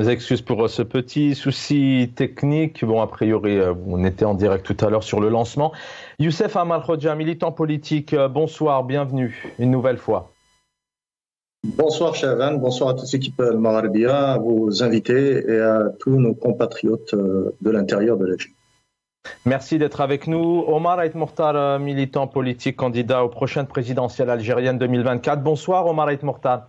Mes excuses pour ce petit souci technique. Bon, a priori, on était en direct tout à l'heure sur le lancement. Youssef Amal Khodja, militant politique, bonsoir, bienvenue une nouvelle fois. Bonsoir Chavan, bonsoir à toute l'équipe Al-Marabia, à vos invités et à tous nos compatriotes de l'intérieur de l'Égypte. Merci d'être avec nous. Omar Aït Mokhtar, militant politique, candidat aux prochaines présidentielles algériennes 2024. Bonsoir Omar Aït Mokhtar.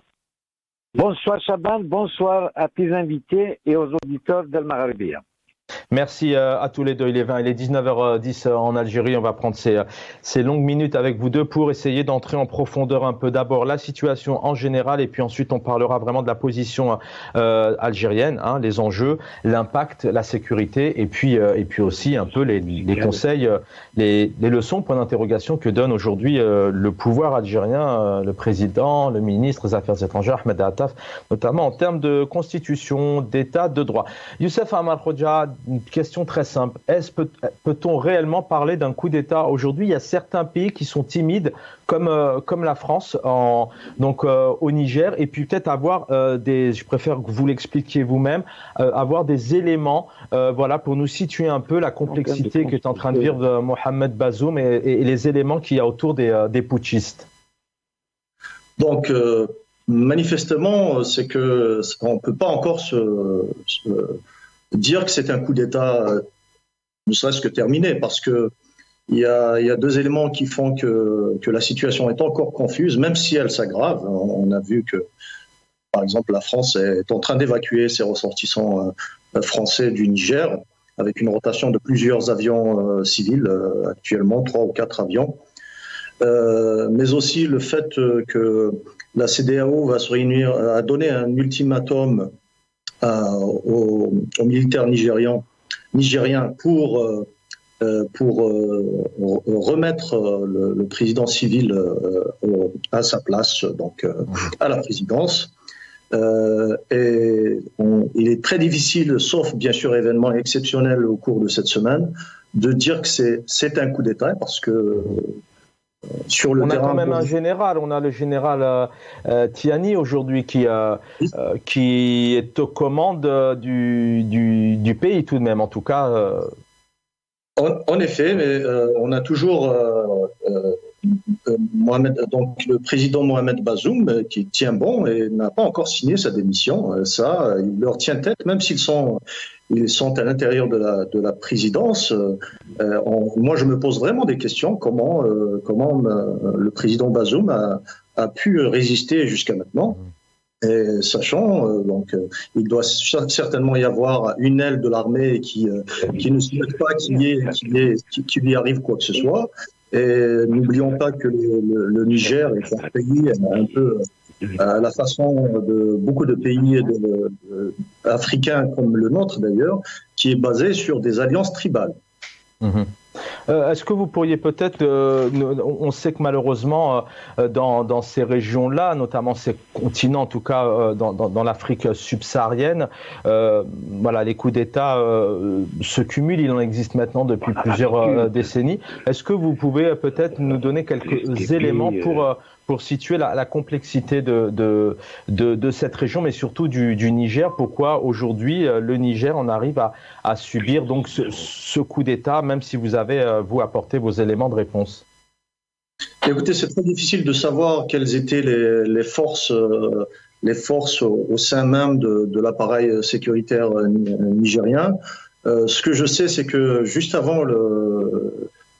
Bonsoir Chaban, bonsoir à tes invités et aux auditeurs d'Al-Marabia. Merci à tous les deux. Il est 19h10 en Algérie. On va prendre ces longues minutes avec vous deux pour essayer d'entrer en profondeur un peu. D'abord la situation en général et puis ensuite on parlera vraiment de la position algérienne, hein, les enjeux, l'impact, la sécurité et puis aussi un peu les conseils, les leçons, point d'interrogation que donne aujourd'hui le pouvoir algérien, le président, le ministre des Affaires étrangères, Ahmed Attaf, notamment en termes de constitution, d'état de droit. Youssef Amal Khodja, une question très simple. Peut-on réellement parler d'un coup d'État aujourd'hui? Il y a certains pays qui sont timides, comme la France, au Niger, et puis peut-être avoir je préfère que vous l'expliquiez vous-même, avoir des éléments, pour nous situer un peu la complexité que est en train de vivre Mohamed Bazoum et les éléments qu'il y a autour des putschistes. Donc, manifestement, c'est que on ne peut pas encore dire que c'est un coup d'État, ne serait-ce que terminé, parce que il y a deux éléments qui font que la situation est encore confuse, même si elle s'aggrave. On a vu que, par exemple, la France est en train d'évacuer ses ressortissants français du Niger, avec une rotation de plusieurs avions civils, actuellement 3 ou 4 avions. Mais aussi le fait que la CEDEAO va se réunir, a donné un ultimatum aux militaires nigériens pour remettre le président civil à sa place, donc à la présidence. Il est très difficile, sauf bien sûr événement exceptionnel au cours de cette semaine, de dire que c'est un coup d'État, parce que sur le terrain, on a quand même un général, on a le général Tiani aujourd'hui qui est aux commandes du pays tout de même, en tout cas. En effet, mais on a toujours le président Mohamed Bazoum qui tient bon et n'a pas encore signé sa démission. Ça, il leur tient tête, même s'ils sont à l'intérieur de la présidence. Moi, je me pose vraiment des questions. Comment le président Bazoum a pu résister jusqu'à maintenant? Et sachant, il doit certainement y avoir une aile de l'armée qui ne souhaite pas qu'il lui arrive quoi que ce soit. Et n'oublions pas que le Niger est un pays un peu à la façon de beaucoup de pays africains comme le nôtre d'ailleurs, qui est basé sur des alliances tribales. Mmh. Est-ce que vous pourriez peut-être, on sait que malheureusement dans ces régions-là, notamment ces continents, en tout cas dans l'Afrique subsaharienne, les coups d'État se cumulent, il en existe maintenant depuis plusieurs décennies. Est-ce que vous pouvez peut-être nous donner quelques éléments pour situer la complexité de cette région, mais surtout du Niger? Pourquoi aujourd'hui le Niger en arrive à subir donc ce coup d'État, même si vous avez vous apporté vos éléments de réponse? Écoutez, c'est très difficile de savoir quelles étaient les forces au sein même de l'appareil sécuritaire nigérien. Ce que je sais, c'est que juste avant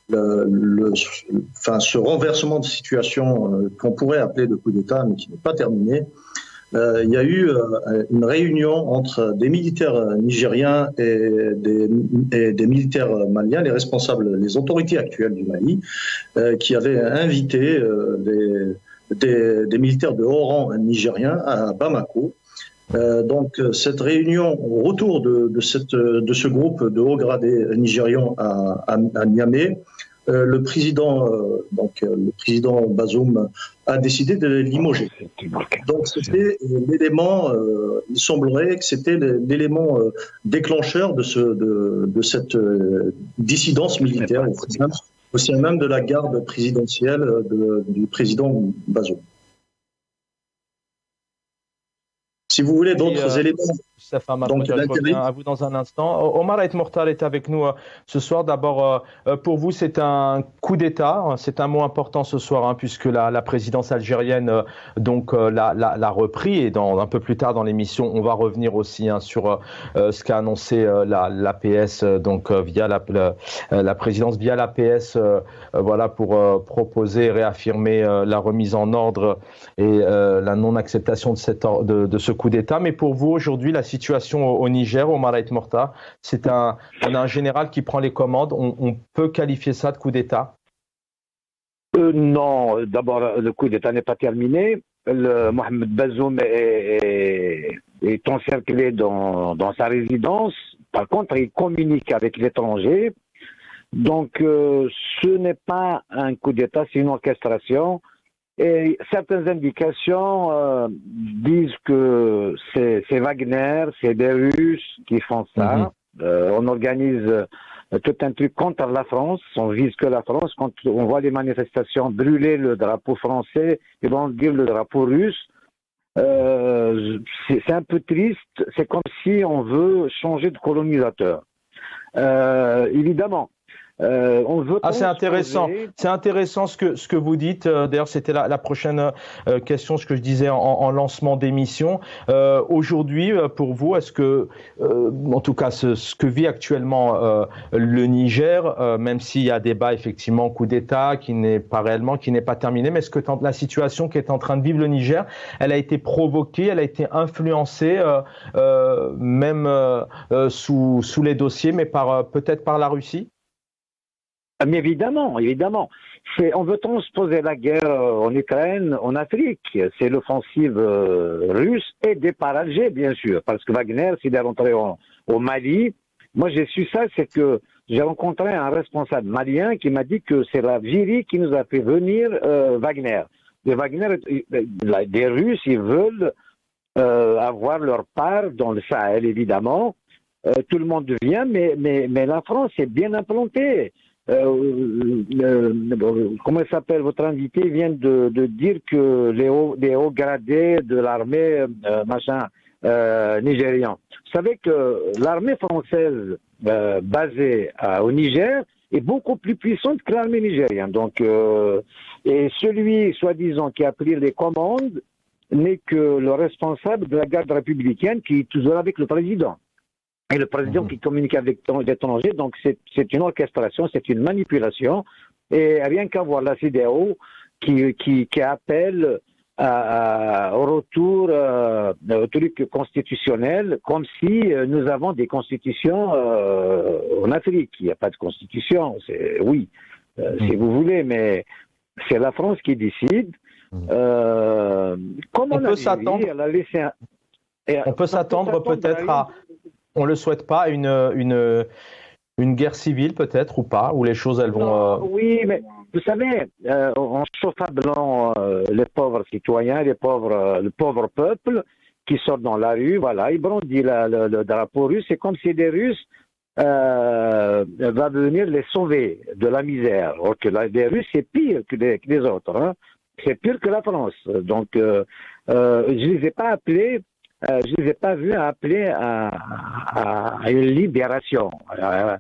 ce renversement de situation qu'on pourrait appeler de coup d'État, mais qui n'est pas terminé, il y a eu une réunion entre des militaires nigériens et des militaires maliens, les responsables, les autorités actuelles du Mali, qui avaient invité des militaires de haut rang nigériens à Bamako. Donc cette réunion, au retour de ce groupe de hauts gradés nigérians à Niamey, le président Bazoum a décidé de les limoger. Donc c'était l'élément, il semblerait que c'était l'élément déclencheur de cette dissidence militaire au sein même de la garde présidentielle du président Bazoum. Si vous voulez d'autres éléments Donc, je reviens à vous dans un instant. Omar Aït Mokhtar est avec nous ce soir. D'abord, pour vous, c'est un coup d'État. C'est un mot important ce soir, puisque la présidence algérienne l'a repris. Et un peu plus tard dans l'émission, on va revenir aussi sur ce qu'a annoncé l'APS, via la présidence, via l'APS, pour proposer et réaffirmer la remise en ordre et la non-acceptation de ce coup d'État. Mais pour vous, aujourd'hui, la situation au Niger, Omar Aït Mokhtar, on a un général qui prend les commandes. On peut qualifier ça de coup d'État? Non, d'abord, le coup d'État n'est pas terminé. Mohamed Bazoum est encerclé dans sa résidence. Par contre, il communique avec l'étranger. Donc, ce n'est pas un coup d'État, c'est une orchestration. Et certaines indications disent que c'est Wagner, c'est des Russes qui font ça. On organise tout un truc contre la France, on vise que la France. Quand on voit les manifestations brûler le drapeau français, ils vont dire le drapeau russe. C'est un peu triste, c'est comme si on veut changer de colonisateur. Évidemment. On veut c'est intéressant. C'est intéressant ce que vous dites. D'ailleurs, c'était la prochaine question, ce que je disais en lancement d'émission. Aujourd'hui, pour vous, est-ce que, en tout cas, ce que vit actuellement le Niger, même s'il y a débat effectivement coup d'État qui n'est pas terminé, mais est-ce que la situation qui est en train de vivre le Niger, elle a été provoquée, elle a été influencée, même sous les dossiers, mais peut-être par la Russie? Mais évidemment. On veut transposer la guerre en Ukraine, en Afrique. C'est l'offensive russe et départ Alger, bien sûr. Parce que Wagner, s'il est rentré au Mali, moi j'ai su ça, c'est que j'ai rencontré un responsable malien qui m'a dit que c'est l'Algérie qui nous a fait venir Wagner. Des Russes, ils veulent avoir leur part dans le Sahel, évidemment. Tout le monde vient, mais la France est bien implantée. Comment il s'appelle, votre invité vient de dire que les hauts gradés de l'armée nigérian. Vous savez que l'armée française basée au Niger est beaucoup plus puissante que l'armée nigérienne. Donc, et celui, soi-disant, qui a pris les commandes n'est que le responsable de la garde républicaine qui est toujours avec le président. Et le président qui communique avec l'étranger, donc c'est une orchestration, c'est une manipulation. Et rien qu'à voir la CEDEAO qui appelle au retour au truc constitutionnel, comme si nous avons des constitutions en Afrique. Il n'y a pas de constitution, si vous voulez, mais c'est la France qui décide. Comme on peut s'attendre peut-être à... On ne le souhaite pas, une guerre civile peut-être ou pas, où les choses elles vont... Oui, mais vous savez, on chauffe à blanc les pauvres citoyens, le pauvre peuple qui sort dans la rue, voilà, ils brandissent le drapeau russe, c'est comme si des Russes va venir les sauver de la misère. Alors que les Russes, c'est pire que les autres, hein. C'est pire que la France. Donc, je ne les ai pas appelés... je ne les ai pas vus appeler à une libération, à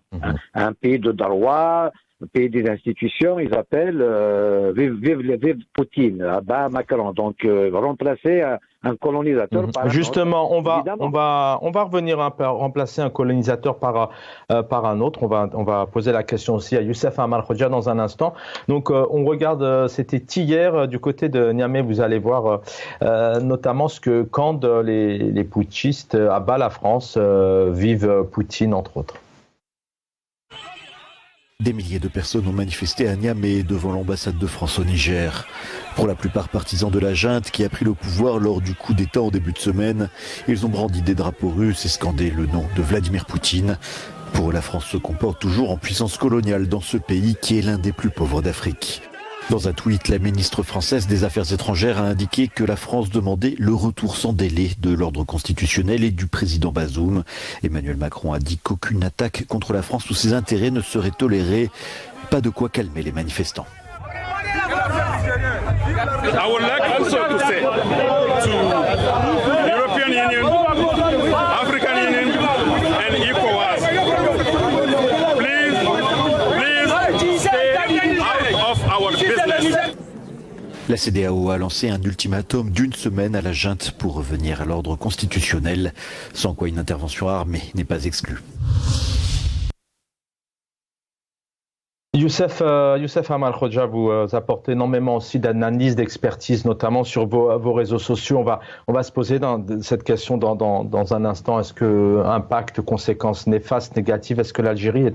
un pays de droit, un pays des institutions. Ils appellent vive Poutine, bas Macron. Donc remplacer un colonisateur par justement, un autre. On va revenir remplacer un colonisateur par un autre. On va poser la question aussi à Youssef Amar Khoja dans un instant. Donc on regarde, c'était hier du côté de Niamey, vous allez voir notamment quand les putschistes à bas la France vivent Poutine entre autres. Des milliers de personnes ont manifesté à Niamey devant l'ambassade de France au Niger. Pour la plupart partisans de la junte qui a pris le pouvoir lors du coup d'État en début de semaine, ils ont brandi des drapeaux russes et scandé le nom de Vladimir Poutine. Pour eux, la France se comporte toujours en puissance coloniale dans ce pays qui est l'un des plus pauvres d'Afrique. Dans un tweet, la ministre française des Affaires étrangères a indiqué que la France demandait le retour sans délai de l'ordre constitutionnel et du président Bazoum. Emmanuel Macron a dit qu'aucune attaque contre la France ou ses intérêts ne serait tolérée. Pas de quoi calmer les manifestants. I would like also to say to European Union, La CEDEAO a lancé un ultimatum d'1 semaine à la junte pour revenir à l'ordre constitutionnel, sans quoi une intervention armée n'est pas exclue. Youssef Amal Khodja, vous apportez énormément aussi d'analyse, d'expertise, notamment sur vos réseaux sociaux. On va se poser cette question dans un instant. Est-ce que impact, conséquences néfastes, négatives, est-ce que l'Algérie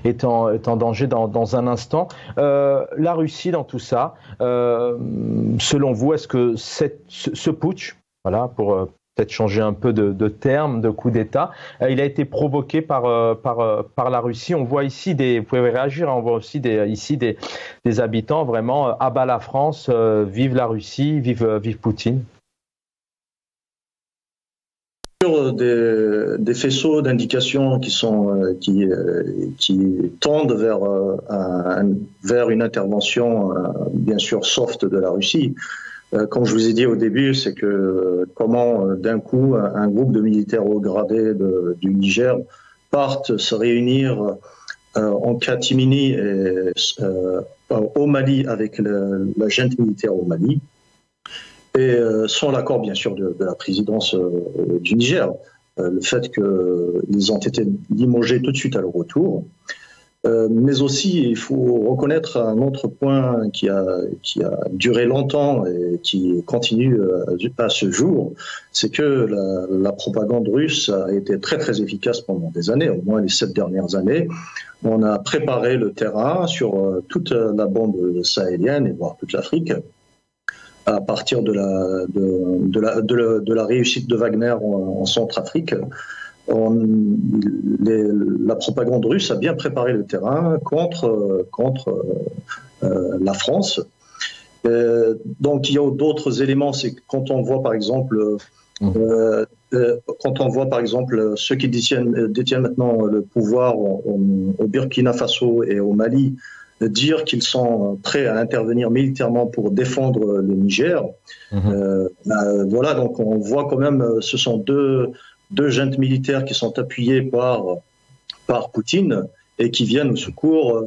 est en danger dans un instant? La Russie dans tout ça, selon vous, est-ce que ce putsch, voilà, pour peut-être changer un peu de terme, de coup d'État, il a été provoqué par la Russie. On voit ici vous pouvez réagir, on voit aussi ici des habitants vraiment à bas la France, vive la Russie, vive Poutine. Sur des faisceaux d'indications qui tendent vers une intervention bien sûr soft de la Russie. Comme je vous ai dit au début, c'est que comment d'un coup un groupe de militaires haut gradés du Niger partent se réunir en catimini au Mali avec la junte militaire au Mali, et sans l'accord bien sûr de la présidence du Niger. Le fait qu'ils ont été limogés tout de suite à leur retour. Mais aussi, il faut reconnaître un autre point qui a duré longtemps et qui continue à ce jour, c'est que la propagande russe a été très très efficace pendant des années, au moins les 7 dernières années. On a préparé le terrain sur toute la bande sahélienne et voire toute l'Afrique, à partir de la réussite de Wagner en Centrafrique. La propagande russe a bien préparé le terrain contre la France. Donc il y a d'autres éléments, c'est quand on voit par exemple ceux qui détiennent maintenant le pouvoir au Burkina Faso et au Mali dire qu'ils sont prêts à intervenir militairement pour défendre le Niger. Voilà, donc on voit quand même, ce sont deux juntes militaires qui sont appuyées par Poutine et qui viennent au secours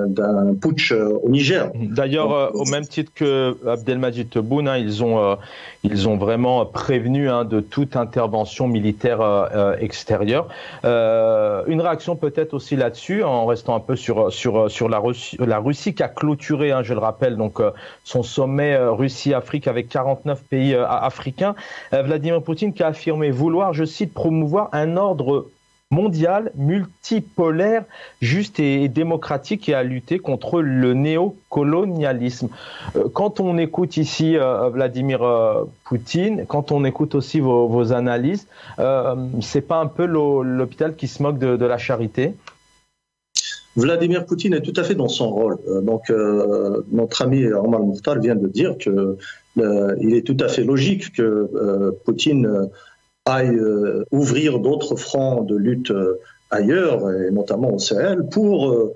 d'un putsch au Niger. D'ailleurs, au même titre que Abdelmadjid Tebboune, ils ont vraiment prévenu de toute intervention militaire extérieure. Une réaction peut-être aussi là-dessus, en restant un peu sur la Russie qui a clôturé, je le rappelle, donc son sommet Russie-Afrique avec 49 pays africains. Vladimir Poutine qui a affirmé vouloir, je cite, promouvoir un ordre mondial, multipolaire, juste et démocratique et à lutter contre le néocolonialisme. Quand on écoute ici Vladimir Poutine, quand on écoute aussi vos analyses, c'est pas un peu l'hôpital qui se moque de la charité? Vladimir Poutine est tout à fait dans son rôle. Donc, notre ami Omar Mukhtar vient de dire que il est tout à fait logique que Poutine aille ouvrir d'autres fronts de lutte ailleurs, et notamment au Sahel, pour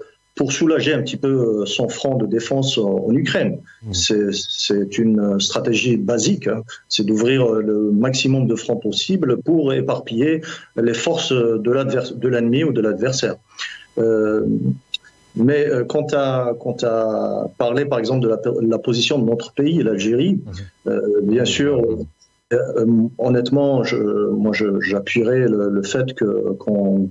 soulager un petit peu son front de défense en Ukraine. C'est une stratégie basique, c'est d'ouvrir le maximum de fronts possibles pour éparpiller les forces de l'ennemi ou de l'adversaire. Mais quant à parler par exemple de la position de notre pays, l'Algérie, bien sûr, honnêtement, j'appuierais le fait qu'on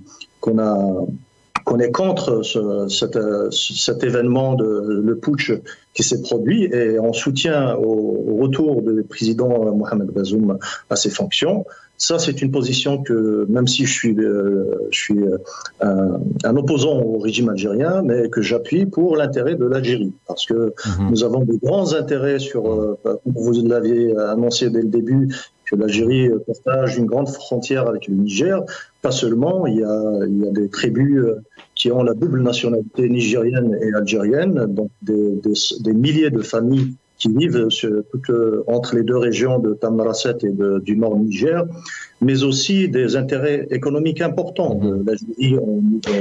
est contre cet événement, le putsch qui s'est produit, et on soutient au retour du président Mohamed Bazoum à ses fonctions. Ça, c'est une position que, même si je suis un opposant au régime algérien, mais que j'appuie pour l'intérêt de l'Algérie, parce que nous avons de grands intérêts comme vous l'aviez annoncé dès le début, que l'Algérie partage une grande frontière avec le Niger. Pas seulement, il y a des tribus qui ont la double nationalité nigérienne et algérienne, donc des milliers de familles qui vivent entre les deux régions de Tamarasset et du nord Niger, mais aussi des intérêts économiques importants de l'Algérie.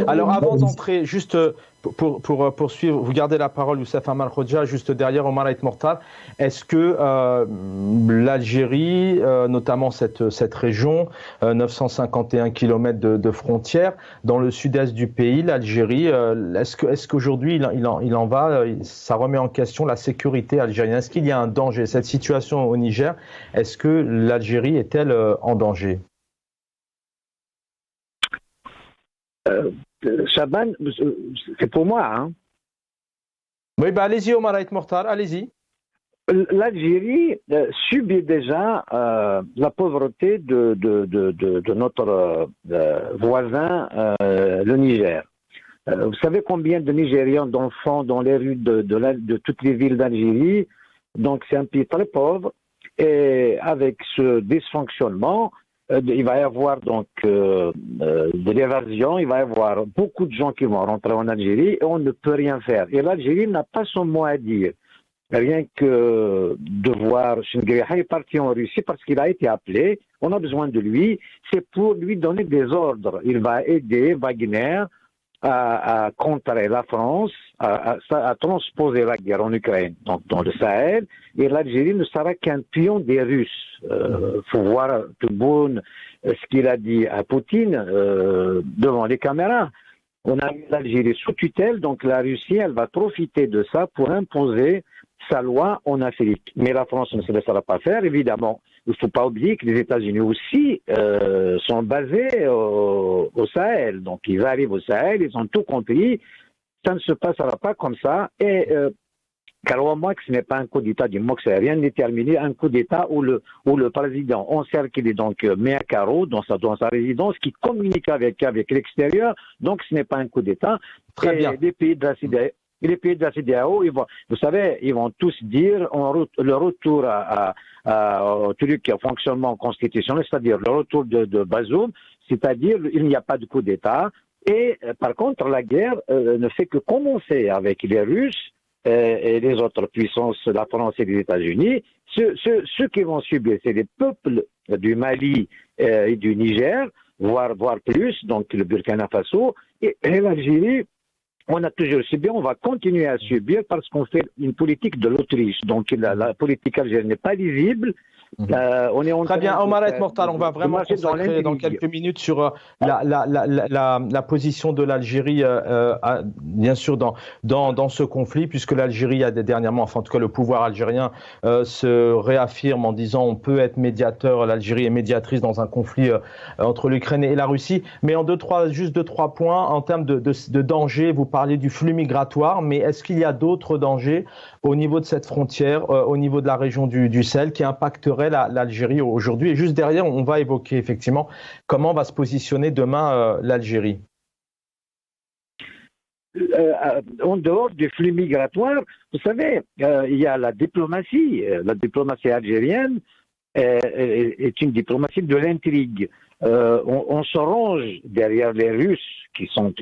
Alors avant d'entrer, juste pour poursuivre, vous gardez la parole, Youssef Amal Khoja, juste derrière Omar Aït Mortal. Est-ce que l'Algérie, notamment cette région, 951 km de frontières, dans le sud-est du pays, l'Algérie, est-ce qu'aujourd'hui, ça remet en question la sécurité algérienne? Est-ce qu'il y a un danger? Cette situation au Niger, est-ce que l'Algérie est-elle en danger? Chaban, c'est pour moi. Hein. Oui, allez-y, Omar Aït Mortal, allez-y. L'Algérie subit déjà la pauvreté de notre voisin, le Niger. Vous savez combien de Nigérians, d'enfants dans les rues de toutes les villes d'Algérie? Donc c'est un pays très pauvre. Et avec ce dysfonctionnement, il va y avoir donc de l'évasion, il va y avoir beaucoup de gens qui vont rentrer en Algérie et on ne peut rien faire. Et l'Algérie n'a pas son mot à dire. Rien que de voir Chinguiha est parti en Russie parce qu'il a été appelé, on a besoin de lui, c'est pour lui donner des ordres. Il va aider Wagner à contrer la France, à transposer la guerre en Ukraine, donc dans le Sahel, et l'Algérie ne sera qu'un pion des Russes. Faut voir Tebboune, ce qu'il a dit à Poutine devant les caméras. On a mis l'Algérie sous tutelle, donc la Russie, elle va profiter de ça pour imposer sa loi en Afrique. Mais la France ne se laissera pas faire, évidemment. Il ne faut pas oublier que les États-Unis aussi sont basés au Sahel. Donc ils arrivent au Sahel, ils ont tout compris. Ça ne se passera pas comme ça. Et crois-moi que ce n'est pas un coup d'État du MOX, rien n'est terminé. Un coup d'État où le président encerclé donc met à carreau dans sa résidence, qui communique avec l'extérieur. Donc ce n'est pas un coup d'État. Très bien. Les pays de la CEDEAO, vous savez, ils vont tous dire le retour au truc à fonctionnement constitutionnel, c'est-à-dire le retour de Bazoum, c'est-à-dire il n'y a pas de coup d'État. Et par contre, la guerre ne fait que commencer avec les Russes et les autres puissances, la France et les États-Unis. Ceux qui vont subir, c'est les peuples du Mali et du Niger, voire plus, donc le Burkina Faso et l'Algérie. On a toujours subi, on va continuer à subir parce qu'on fait une politique de l'Autriche. Donc la politique algérienne n'est pas lisible. On est Très bien, Omar Aït Mortal, on va vraiment consacrer dans quelques minutes sur la position de l'Algérie, bien sûr, dans ce conflit, puisque l'Algérie a dernièrement, enfin en tout cas le pouvoir algérien se réaffirme en disant on peut être médiateur, l'Algérie est médiatrice dans un conflit entre l'Ukraine et la Russie. Mais en juste deux, trois points, en termes de danger, vous parlez du flux migratoire, mais est-ce qu'il y a d'autres dangers au niveau de cette frontière, au niveau de la région du Sahel, qui impacteraient l'Algérie aujourd'hui? Et juste derrière, on va évoquer effectivement comment va se positionner demain l'Algérie. En dehors du flux migratoire, vous savez, il y a la diplomatie. La diplomatie algérienne est une diplomatie de l'intrigue. On se range derrière les Russes qui sont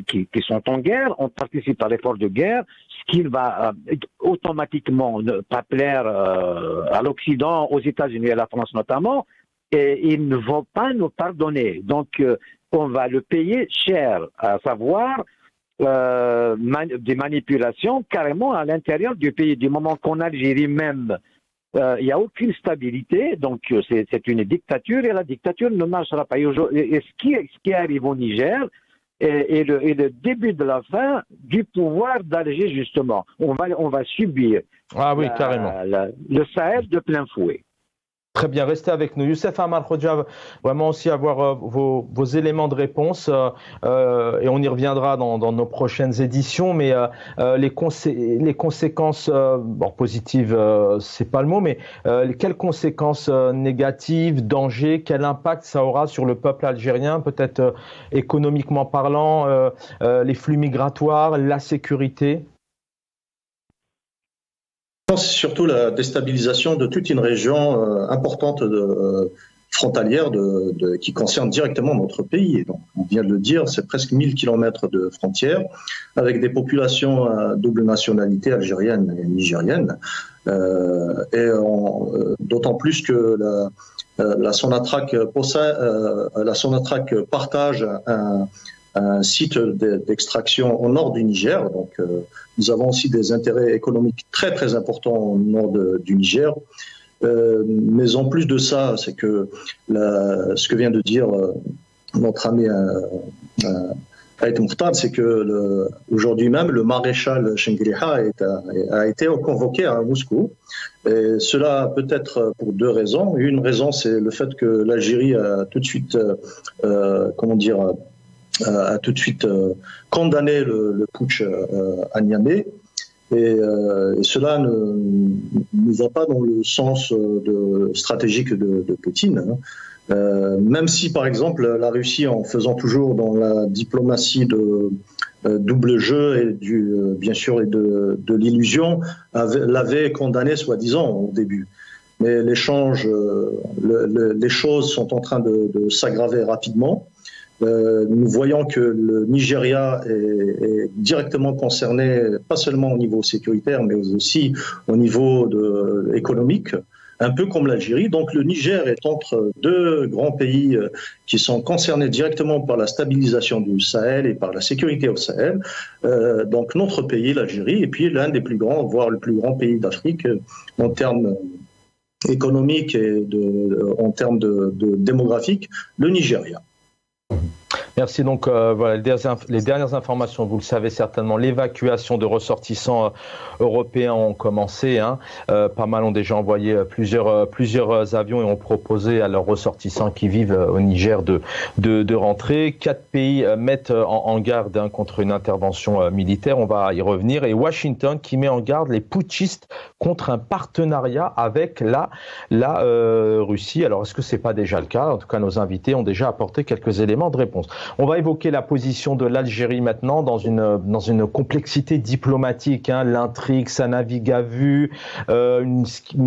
en guerre, on participe à l'effort de guerre, ce qui va automatiquement ne pas plaire à l'Occident, aux États-Unis et à la France notamment, et ils ne vont pas nous pardonner. Donc on va le payer cher, à savoir des manipulations carrément à l'intérieur du pays, du moment qu'en Algérie même, il n'y a aucune stabilité, donc c'est une dictature et la dictature ne marchera pas. Et ce qui arrive au Niger est le début de la fin du pouvoir d'Alger, justement. On va subir carrément. Le Sahel de plein fouet. Très bien, restez avec nous. Youssef Amal Khoja, vraiment aussi avoir vos éléments de réponse et on y reviendra dans nos prochaines éditions, mais les conséquences, positives, c'est pas le mot, mais quelles conséquences négatives, dangers, quel impact ça aura sur le peuple algérien, peut-être économiquement parlant, les flux migratoires, la sécurité? C'est surtout la déstabilisation de toute une région importante frontalière qui concerne directement notre pays. Et donc, on vient de le dire, c'est presque 1000 km de frontières avec des populations à double nationalité algérienne et nigérienne. D'autant plus que la Sonatrach partage un site d'extraction au nord du Niger. Donc, nous avons aussi des intérêts économiques très très importants au nord du Niger. Mais en plus de ça, c'est que ce que vient de dire notre ami Aït Mokhtar, c'est que aujourd'hui même, le maréchal Chengriha a été convoqué à Moscou. Et cela peut être pour deux raisons. Une raison, c'est le fait que l'Algérie a tout de suite, condamné le putsch à Niamey. Et cela ne va pas dans le sens stratégique de Poutine. Même si, par exemple, la Russie, en faisant toujours dans la diplomatie de double jeu et bien sûr et de l'illusion, l'avait condamné soi-disant au début. Mais les choses sont en train de s'aggraver rapidement. Nous voyons que le Nigeria est directement concerné, pas seulement au niveau sécuritaire, mais aussi au niveau économique, un peu comme l'Algérie. Donc le Niger est entre deux grands pays qui sont concernés directement par la stabilisation du Sahel et par la sécurité au Sahel. Donc notre pays, l'Algérie, et puis l'un des plus grands, voire le plus grand pays d'Afrique en termes économiques et en termes de démographiques, le Nigeria. Merci. Donc, voilà, les dernières informations, vous le savez certainement, l'évacuation de ressortissants européens ont commencé. Pas mal ont déjà envoyé plusieurs avions et ont proposé à leurs ressortissants qui vivent au Niger de rentrer. 4 pays mettent en garde contre une intervention militaire. On va y revenir. Et Washington qui met en garde les putschistes contre un partenariat avec la Russie. Alors, est-ce que c'est pas déjà le cas? En tout cas, nos invités ont déjà apporté quelques éléments de réponse. On va évoquer la position de l'Algérie maintenant dans une complexité diplomatique. L'intrigue, ça navigue à vue, une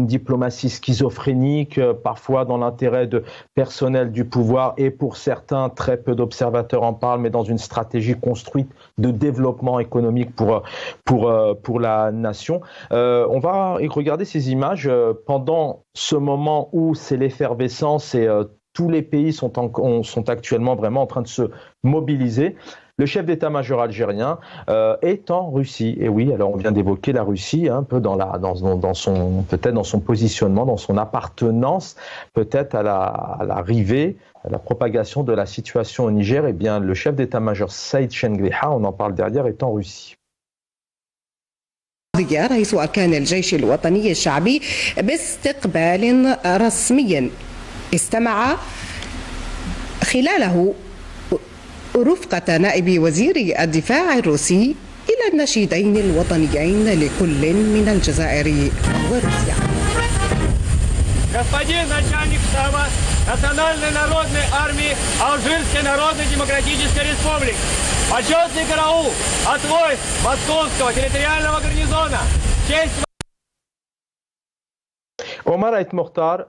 diplomatie schizophrénique, parfois dans l'intérêt personnel du pouvoir et pour certains, très peu d'observateurs en parlent, mais dans une stratégie construite de développement économique pour la nation. On va regarder ces images pendant ce moment où c'est l'effervescence et tous les pays sont actuellement vraiment en train de se mobiliser. Le chef d'état-major algérien est en Russie. Et oui, alors on vient d'évoquer la Russie un peu peut-être dans son positionnement, dans son appartenance, peut-être à l'arrivée, à la propagation de la situation au Niger. Eh bien, le chef d'état-major Saïd Chengriha, on en parle derrière, est en Russie. رئيس أركان الجيش الوطني الشعبي باستقبال رسمي استمع خلاله رفقة نائب وزير الدفاع الروسي إلى النشيدين الوطنيين لكل من الجزائر وروسيا. Господин начальник штаба Национальной народной армии Алжирской Народно-Демократической Республики, почетный караул от войск Московского территориального гарнизона. Честь. Omar Aït Mokhtar,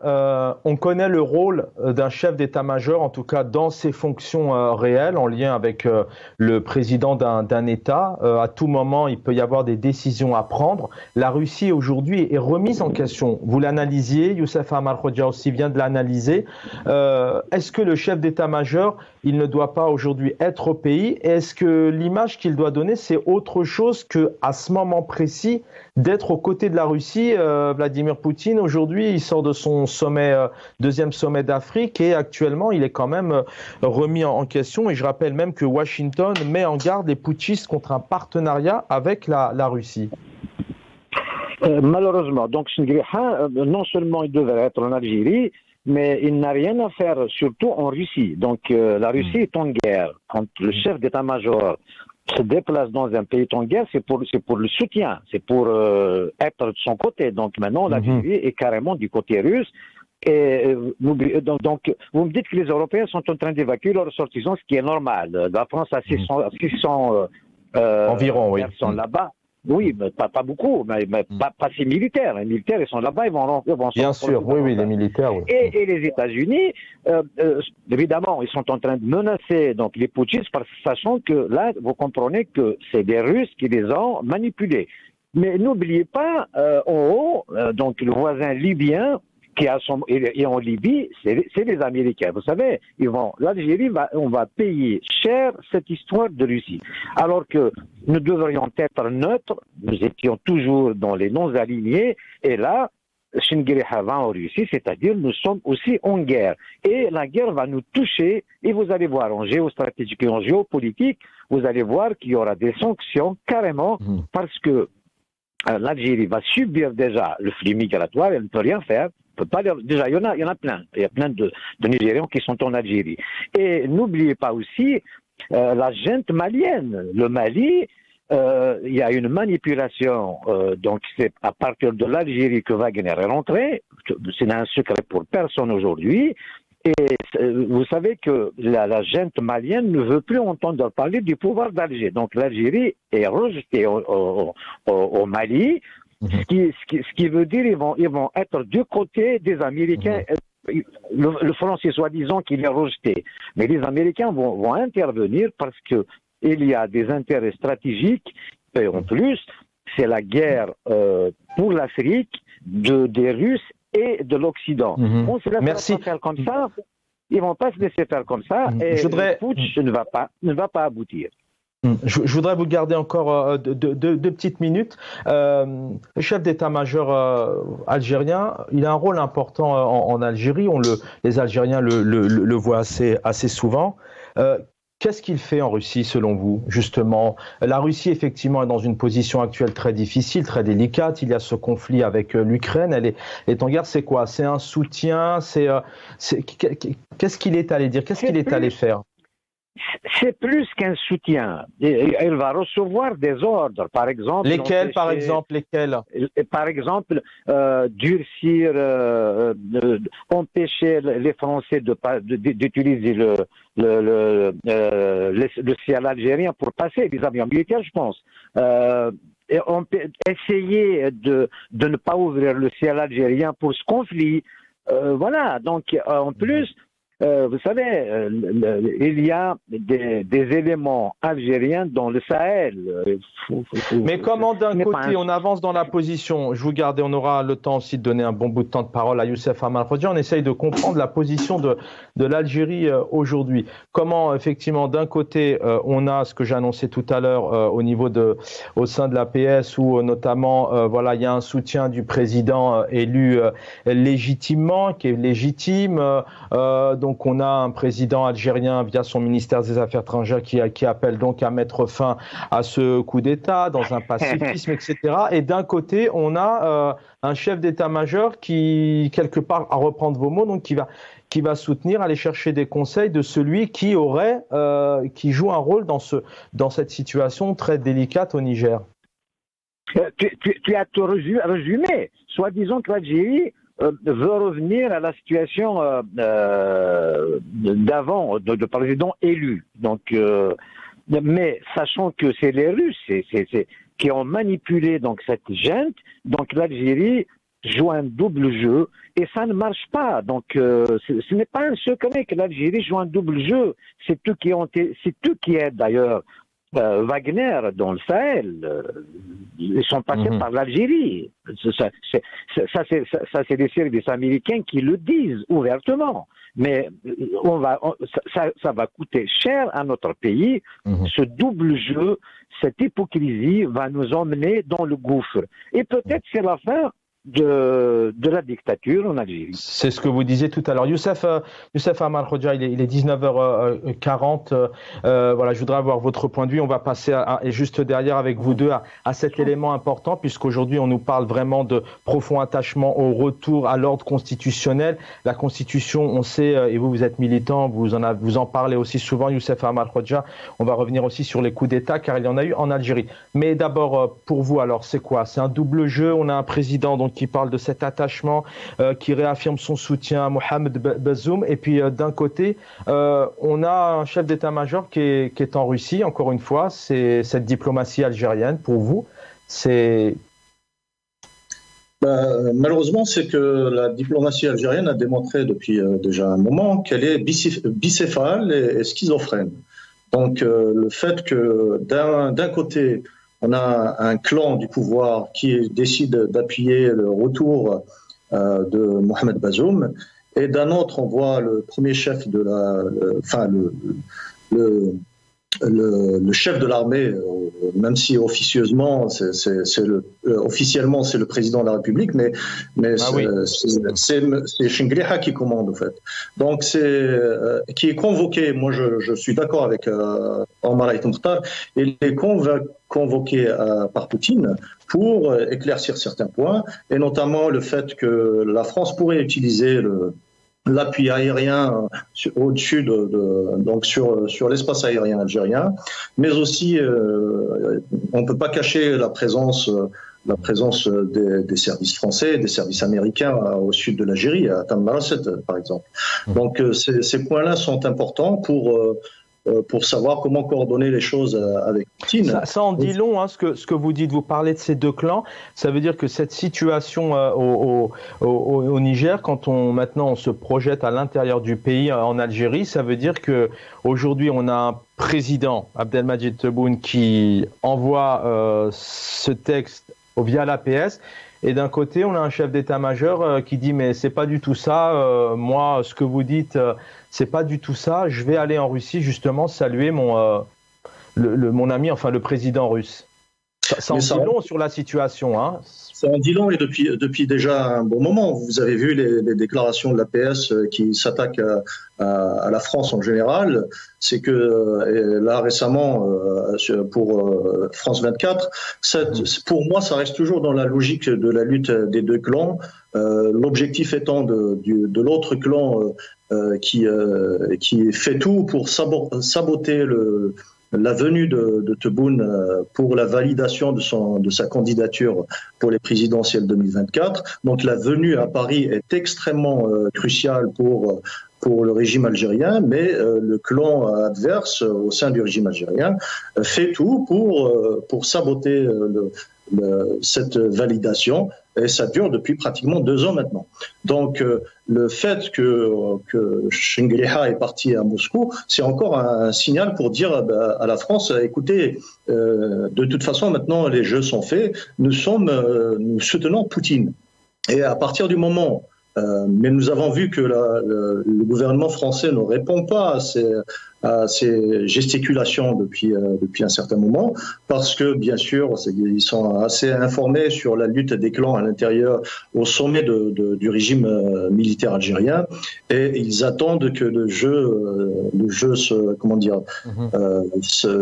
on connaît le rôle d'un chef d'état-major, en tout cas dans ses fonctions réelles, en lien avec le président d'un État. À tout moment, il peut y avoir des décisions à prendre. La Russie, aujourd'hui, est remise en question. Vous l'analysiez, Youssef Ammar Khoja aussi vient de l'analyser. Est-ce que le chef d'état-major, il ne doit pas aujourd'hui être au pays? Et est-ce que l'image qu'il doit donner, c'est autre chose qu'à ce moment précis d'être aux côtés de la Russie? Vladimir Poutine, aujourd'hui, il sort de son deuxième sommet d'Afrique et actuellement, il est quand même remis en question. Et je rappelle même que Washington met en garde les putschistes contre un partenariat avec la Russie. Malheureusement, donc Chengriha, non seulement il devrait être en Algérie, mais il n'a rien à faire, surtout en Russie. Donc la Russie est en guerre. Quand le chef d'état-major se déplace dans un pays en guerre, c'est pour le soutien, c'est pour être de son côté. Donc maintenant, l'Algérie est carrément du côté russe. Et donc, vous me dites que les Européens sont en train d'évacuer leurs ressortissants, ce qui est normal. La France a 600 environ, personnes là-bas. Oui, mais pas beaucoup, mais pas ces militaires. Les militaires, ils sont là-bas, ils vont bien sûr, oui, les militaires. Oui. Et les États-Unis, évidemment, ils sont en train de menacer donc les putschistes, sachant que là, vous comprenez que c'est des Russes qui les ont manipulés. Mais n'oubliez pas, en haut, donc le voisin libyen, et en Libye, c'est les Américains. Vous savez, l'Algérie on va payer cher cette histoire de Russie. Alors que nous devrions être neutres, nous étions toujours dans les non-alignés, et là, Shingiri-Havan en Russie, c'est-à-dire nous sommes aussi en guerre. Et la guerre va nous toucher, et vous allez voir en géostratégie et en géopolitique, vous allez voir qu'il y aura des sanctions carrément, parce que l'Algérie va subir déjà le flux migratoire, elle ne peut rien faire. Déjà, il y en a plein. Il y a plein de Nigérians qui sont en Algérie. Et n'oubliez pas aussi la junte malienne. Le Mali, il y a une manipulation. Donc, c'est à partir de l'Algérie que Wagner est rentré. C'est un secret pour personne aujourd'hui. Et vous savez que la junte malienne ne veut plus entendre parler du pouvoir d'Alger. Donc l'Algérie est rejetée au Mali, ce qui veut dire qu'ils vont être du côté des Américains. Le français soi-disant qu'il est rejeté. Mais les Américains vont intervenir parce qu'il y a des intérêts stratégiques. Et en plus, c'est la guerre pour l'Afrique des Russes et de l'Occident. On se laisse pas faire comme ça. Ils vont pas se laisser faire comme ça. Et le putsch ne va pas aboutir. Je voudrais vous garder encore deux petites minutes. Le chef d'état-major algérien, il a un rôle important en Algérie. Les Algériens le voient assez souvent. Qu'est-ce qu'il fait en Russie, selon vous, justement? La Russie, effectivement, est dans une position actuelle très difficile, très délicate. Il y a ce conflit avec l'Ukraine. Elle est en guerre. C'est quoi? C'est un soutien? Qu'est-ce qu'il est allé dire? Qu'est-ce qu'il est allé faire? C'est plus qu'un soutien. Elle va recevoir des ordres, par exemple. Lesquels, par exemple, durcir, empêcher les Français d'utiliser le ciel algérien pour passer des avions militaires, je pense. Et essayer de ne pas ouvrir le ciel algérien pour ce conflit. Voilà. Donc, en plus. Vous savez, il y a des éléments algériens dans le Sahel. Mais comment d'un côté on avance dans la position, je vous garde et on aura le temps aussi de donner un bon bout de temps de parole à Youssef Amal Khoja, on essaye de comprendre la position de l'Algérie aujourd'hui. Comment effectivement d'un côté on a ce que j'ai annoncé tout à l'heure au sein de l'APS où notamment il y a un soutien du président élu légitimement, qui est légitime. Donc on a un président algérien via son ministère des Affaires étrangères qui appelle donc à mettre fin à ce coup d'État dans un pacifisme, etc. Et d'un côté, on a un chef d'état-major qui, quelque part, à reprendre vos mots, donc qui va soutenir, aller chercher des conseils de celui qui joue un rôle dans cette situation très délicate au Niger. Tu as tout résumé. Soi-disant que l'Algérie veut revenir à la situation d'avant, de président élu. Donc, mais sachant que c'est les Russes qui ont manipulé donc cette junte, donc l'Algérie joue un double jeu et ça ne marche pas. Donc, ce n'est pas un secret que l'Algérie joue un double jeu. C'est eux qui aident d'ailleurs Wagner dans le Sahel. Ils sont passés par l'Algérie. Ça, c'est des services américains qui le disent ouvertement. Mais ça va coûter cher à notre pays. Ce double jeu, cette hypocrisie va nous emmener dans le gouffre. Et peut-être c'est la fin de la dictature en Algérie. C'est ce que vous disiez tout à l'heure. Youssef Amal Khoja, il est 19h40. Je voudrais avoir votre point de vue. On va passer et juste derrière avec vous deux à cet élément important, puisqu'aujourd'hui on nous parle vraiment de profond attachement au retour à l'ordre constitutionnel. La Constitution, on sait, et vous êtes militant, vous en parlez aussi souvent, Youssef Amal Khoja. On va revenir aussi sur les coups d'État, car il y en a eu en Algérie. Mais d'abord, pour vous, alors, c'est quoi? C'est un double jeu. On a un président qui parle de cet attachement, qui réaffirme son soutien à Mohamed Bazoum. Et puis d'un côté, on a un chef d'état-major qui est en Russie. Encore une fois, c'est cette diplomatie algérienne. Pour vous, c'est... Malheureusement, c'est que la diplomatie algérienne a démontré depuis déjà un moment qu'elle est bicéphale et schizophrène. Donc le fait que d'un côté, on a un clan du pouvoir qui décide d'appuyer le retour de Mohamed Bazoum. Et d'un autre, on voit le premier chef de le chef de l'armée, même si officieusement, officiellement c'est le président de la République, mais c'est Chingriha qui commande en fait. Donc qui est convoqué. Moi, je suis d'accord avec Omar Haytham Mukhtar. Il est convoqué par Poutine pour éclaircir certains points, et notamment le fait que la France pourrait utiliser l'appui aérien au-dessus donc sur l'espace aérien algérien, mais aussi on ne peut pas cacher la présence des services français, des services américains au sud de l'Algérie, à Tamarasset par exemple. Donc ces points-là sont importants pour savoir comment coordonner les choses avec Poutine. Ça en dit long, hein, ce que vous dites. Vous parlez de ces deux clans. Ça veut dire que cette situation au Niger, quand maintenant on se projette à l'intérieur du pays, en Algérie, ça veut dire que aujourd'hui on a un président, Abdelmadjid Tebboune, qui envoie ce texte via l'APS. Et d'un côté, on a un chef d'état-major qui dit mais c'est pas du tout ça. Moi, ce que vous dites, c'est pas du tout ça. Je vais aller en Russie justement saluer mon ami, enfin le président russe. Ça en dit long sur la situation, hein. Ça en dit long, et depuis déjà un bon moment. Vous avez vu les déclarations de l'APS qui s'attaquent à la France en général. C'est que là récemment, pour France 24, pour moi, ça reste toujours dans la logique de la lutte des deux clans. L'objectif étant de l'autre clan qui fait tout pour saboter la venue de Tebboune pour la validation de sa candidature pour les présidentielles 2024. Donc la venue à Paris est extrêmement cruciale pour le régime algérien, mais le clan adverse au sein du régime algérien fait tout pour saboter cette validation, et ça dure depuis pratiquement 2 ans maintenant. Donc le fait que Chingriha est parti à Moscou, c'est encore un signal pour dire à la France, écoutez, de toute façon maintenant les jeux sont faits, nous soutenons Poutine. Et à partir du moment mais nous avons vu que le gouvernement français ne répond pas à ces gesticulations depuis un certain moment, parce que bien sûr ils sont assez informés sur la lutte des clans à l'intérieur, au sommet du régime militaire algérien, et ils attendent que le jeu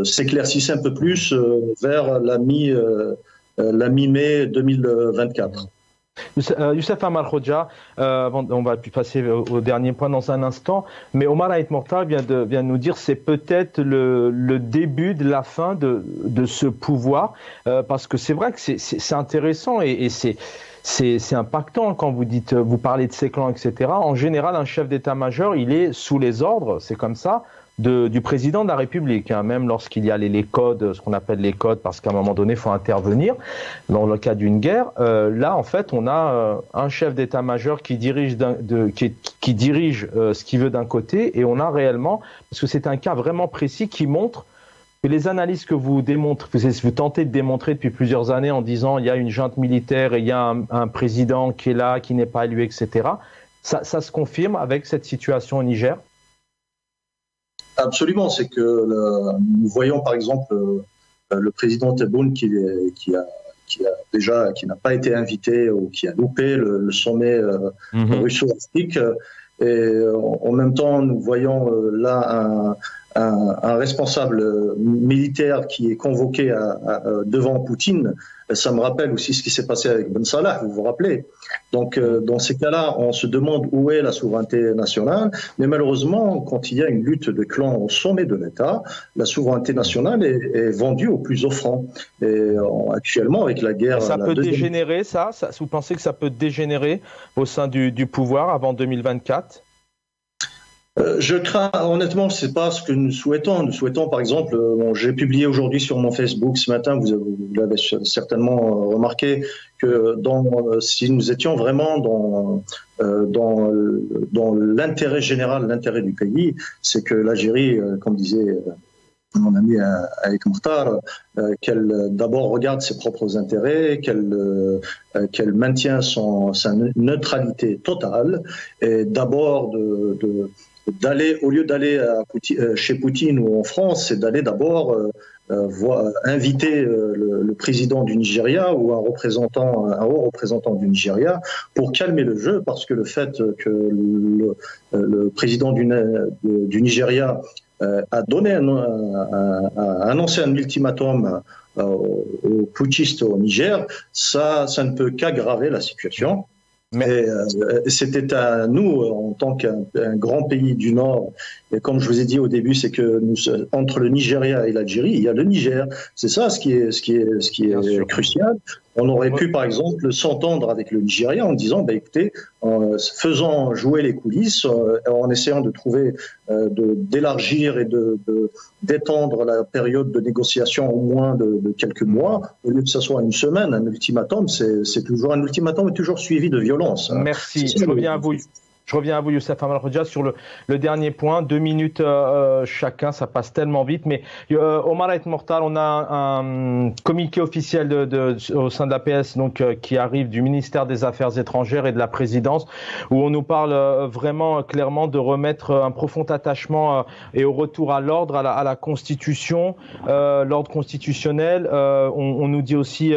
s'éclaircisse un peu plus vers la mi-mai 2024. Youssef Amar Khoja, on va puis passer au dernier point dans un instant, mais Omar Haytham Mukhtar vient de nous dire que c'est peut-être le début de la fin de ce pouvoir, parce que c'est vrai que c'est intéressant et c'est impactant quand vous parlez de ces clans, etc. En général, un chef d'état-major, il est sous les ordres, c'est comme ça, du président de la République, hein, même lorsqu'il y a les codes, ce qu'on appelle les codes, parce qu'à un moment donné, il faut intervenir dans le cas d'une guerre. Là, en fait, on a un chef d'état-major qui dirige ce qu'il veut d'un côté, et on a réellement, parce que c'est un cas vraiment précis qui montre que les analyses que vous tentez de démontrer depuis plusieurs années en disant il y a une junte militaire et il y a un président qui est là, qui n'est pas élu, etc., ça se confirme avec cette situation au Niger? Absolument, c'est que nous voyons par exemple le président Tebboune qui n'a pas été invité ou qui a loupé le sommet russo-afrique, et en même temps nous voyons là un responsable militaire qui est convoqué devant Poutine. Ça me rappelle aussi ce qui s'est passé avec Ben Salah, vous vous rappelez. Donc, dans ces cas-là, on se demande où est la souveraineté nationale. Mais malheureusement, quand il y a une lutte de clans au sommet de l'État, la souveraineté nationale est vendue au plus offrant. Et actuellement, avec la guerre... Ça peut dégénérer, ça? Vous pensez que ça peut dégénérer au sein du pouvoir avant 2024? Je crains, honnêtement, c'est pas ce que nous souhaitons. Nous souhaitons, par exemple, j'ai publié aujourd'hui sur mon Facebook ce matin, vous l'avez certainement remarqué, que si nous étions vraiment dans l'intérêt général, l'intérêt du pays, c'est que l'Algérie, comme disait mon ami Aïk Mokhtar, qu'elle d'abord regarde ses propres intérêts, qu'elle maintient sa neutralité totale, et d'abord d'aller, au lieu d'aller chez Poutine ou en France, c'est d'aller d'abord inviter le président du Nigeria ou un haut représentant du Nigeria pour calmer le jeu, parce que le fait que le président du Nigeria a annoncé un ultimatum aux putschistes au Niger, ça ne peut qu'aggraver la situation. Mais c'était à nous, en tant qu'un grand pays du Nord, et comme je vous ai dit au début, c'est que entre le Nigeria et l'Algérie, il y a le Niger. C'est ça ce qui est crucial. On aurait pu, par exemple, s'entendre avec le Nigeria en disant, écoutez, faisons jouer les coulisses, en essayant de trouver, d'élargir et d'étendre la période de négociation au moins de quelques mois, au lieu que ce soit une semaine. Un ultimatum, c'est toujours un ultimatum, est toujours suivi de violence. Merci. Je reviens à vous. Je reviens à vous, Youssef Amal Khoja, sur le dernier point. 2 minutes chacun, ça passe tellement vite. Mais Omar Aït Mokhtar, on a un communiqué officiel au sein de l'APS qui arrive du ministère des Affaires étrangères et de la présidence, où on nous parle vraiment clairement de remettre un profond attachement et au retour à l'ordre, à la Constitution, l'ordre constitutionnel. On nous dit aussi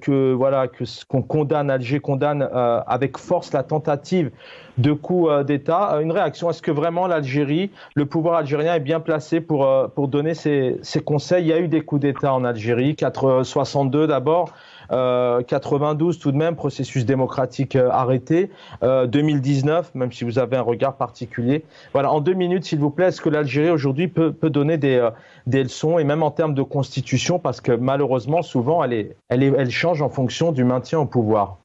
qu'on condamne, Alger condamne avec force la tentative de coup d'État. Une réaction, est-ce que vraiment l'Algérie, le pouvoir algérien est bien placé pour donner ses conseils? Il y a eu des coups d'État en Algérie, 62 d'abord, 92 tout de même, processus démocratique arrêté, 2019, même si vous avez un regard particulier. Voilà, en 2 minutes, s'il vous plaît, est-ce que l'Algérie aujourd'hui peut donner des leçons, et même en termes de constitution, parce que malheureusement, souvent, elle change en fonction du maintien au pouvoir?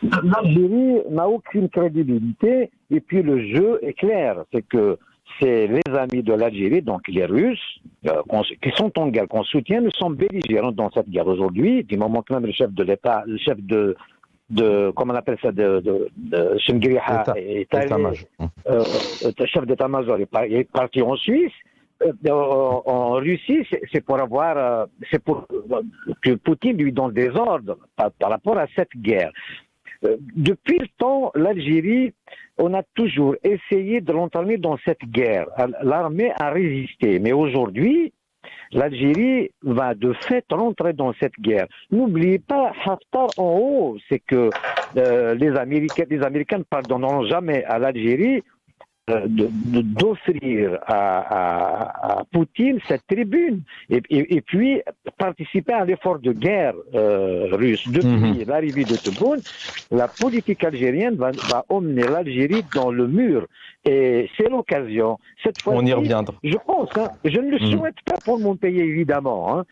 L'Algérie n'a aucune crédibilité, et puis le jeu est clair, c'est que c'est les amis de l'Algérie, donc les Russes, qui sont en guerre, qu'on soutient, nous sommes belligérants dans cette guerre aujourd'hui, du moment que même le chef de l'État, le chef de comment on appelle ça, de Shengriha, chef d'état-major est parti en Suisse. En Russie, c'est pour que Poutine lui donne des ordres par rapport à cette guerre. Depuis le temps, l'Algérie, on a toujours essayé de l'entamer dans cette guerre. L'armée a résisté, mais aujourd'hui, l'Algérie va de fait rentrer dans cette guerre. N'oubliez pas, Haftar en haut, c'est que les Américains ne pardonneront jamais à l'Algérie d'offrir à Poutine cette tribune et puis participer à l'effort de guerre russe. Depuis l'arrivée de Tebboune, la politique algérienne va emmener l'Algérie dans le mur, et c'est l'occasion. Cette fois, on y reviendra. Je pense, je ne le souhaite pas pour mon pays évidemment,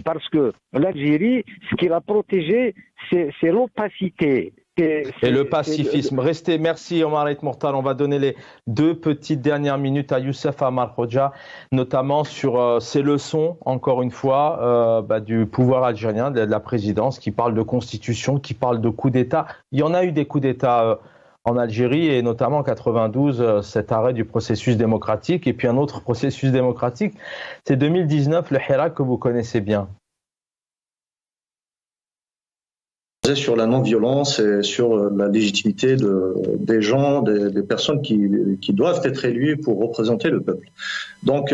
parce que l'Algérie, ce qui l'a protégé, c'est l'opacité. Et le pacifisme. Restez, merci Omar Aït Mokhtar. On va donner les 2 petites dernières minutes à Youssef Amal Khoja, notamment sur ces leçons, encore une fois, du pouvoir algérien, de la présidence, qui parle de constitution, qui parle de coup d'État. Il y en a eu des coups d'État en Algérie, et notamment en 92, cet arrêt du processus démocratique. Et puis un autre processus démocratique, c'est 2019, le Hirak, que vous connaissez bien. Sur la non-violence et sur la légitimité des gens, des personnes qui doivent être élues pour représenter le peuple. Donc,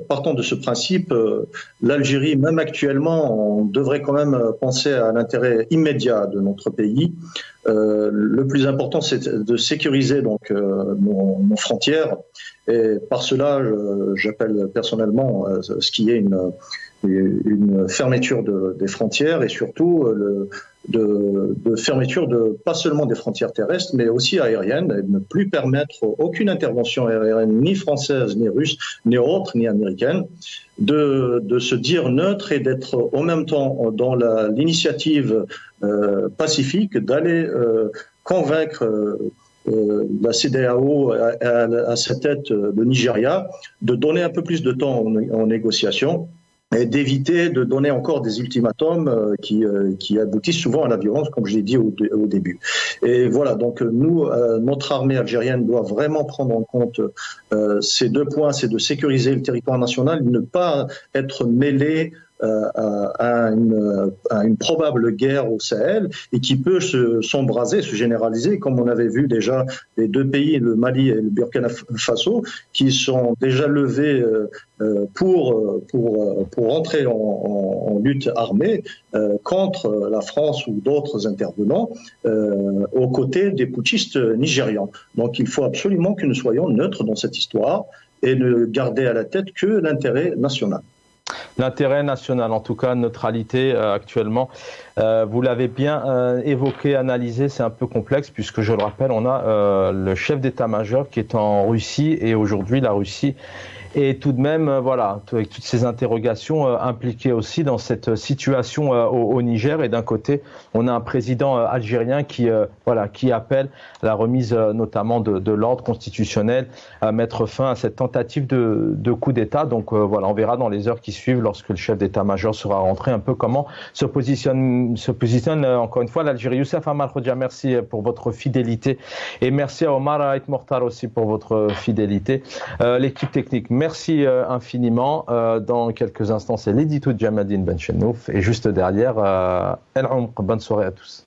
partant de ce principe, l'Algérie, même actuellement, on devrait quand même penser à l'intérêt immédiat de notre pays. Le plus important, c'est de sécuriser donc nos frontières. Et par cela, j'appelle personnellement ce qui est une fermeture des frontières, et surtout de fermeture pas seulement des frontières terrestres, mais aussi aériennes, et de ne plus permettre aucune intervention aérienne, ni française, ni russe, ni autre, ni américaine, de se dire neutre et d'être en même temps dans l'initiative pacifique, d'aller convaincre la CEDEAO à sa tête, le Nigeria, de donner un peu plus de temps aux négociations, et d'éviter de donner encore des ultimatums qui aboutissent souvent à la violence, comme je l'ai dit au début. Et voilà, donc nous, notre armée algérienne doit vraiment prendre en compte ces deux points, c'est de sécuriser le territoire national, ne pas être mêlé à une probable guerre au Sahel et qui peut s'embraser, se généraliser, comme on avait vu déjà les deux pays, le Mali et le Burkina Faso, qui sont déjà levés pour entrer en lutte armée contre la France ou d'autres intervenants aux côtés des putschistes nigérians. Donc il faut absolument que nous soyons neutres dans cette histoire et ne garder à la tête que l'intérêt national. L'intérêt national, en tout cas, neutralité actuellement. Vous l'avez bien évoqué, analysé, c'est un peu complexe puisque, je le rappelle, on a le chef d'état-major qui est en Russie et aujourd'hui la Russie est tout de même, voilà, avec toutes ces interrogations impliquées aussi dans cette situation au Niger. Et d'un côté, on a un président algérien qui appelle à la remise notamment de l'ordre constitutionnel, à mettre fin à cette tentative de coup d'État. Donc voilà, on verra dans les heures qui suivent, lorsque le chef d'état-major sera rentré, un peu comment se positionne encore une fois l'Algérie. Youssef Amal Khoudja, merci pour votre fidélité et merci à Omar Ait Mortar aussi pour votre fidélité. L'équipe technique, merci infiniment. Dans quelques instants, c'est l'édito de Jamadine Benchenouf et juste derrière, El Omq. Bonne soirée à tous.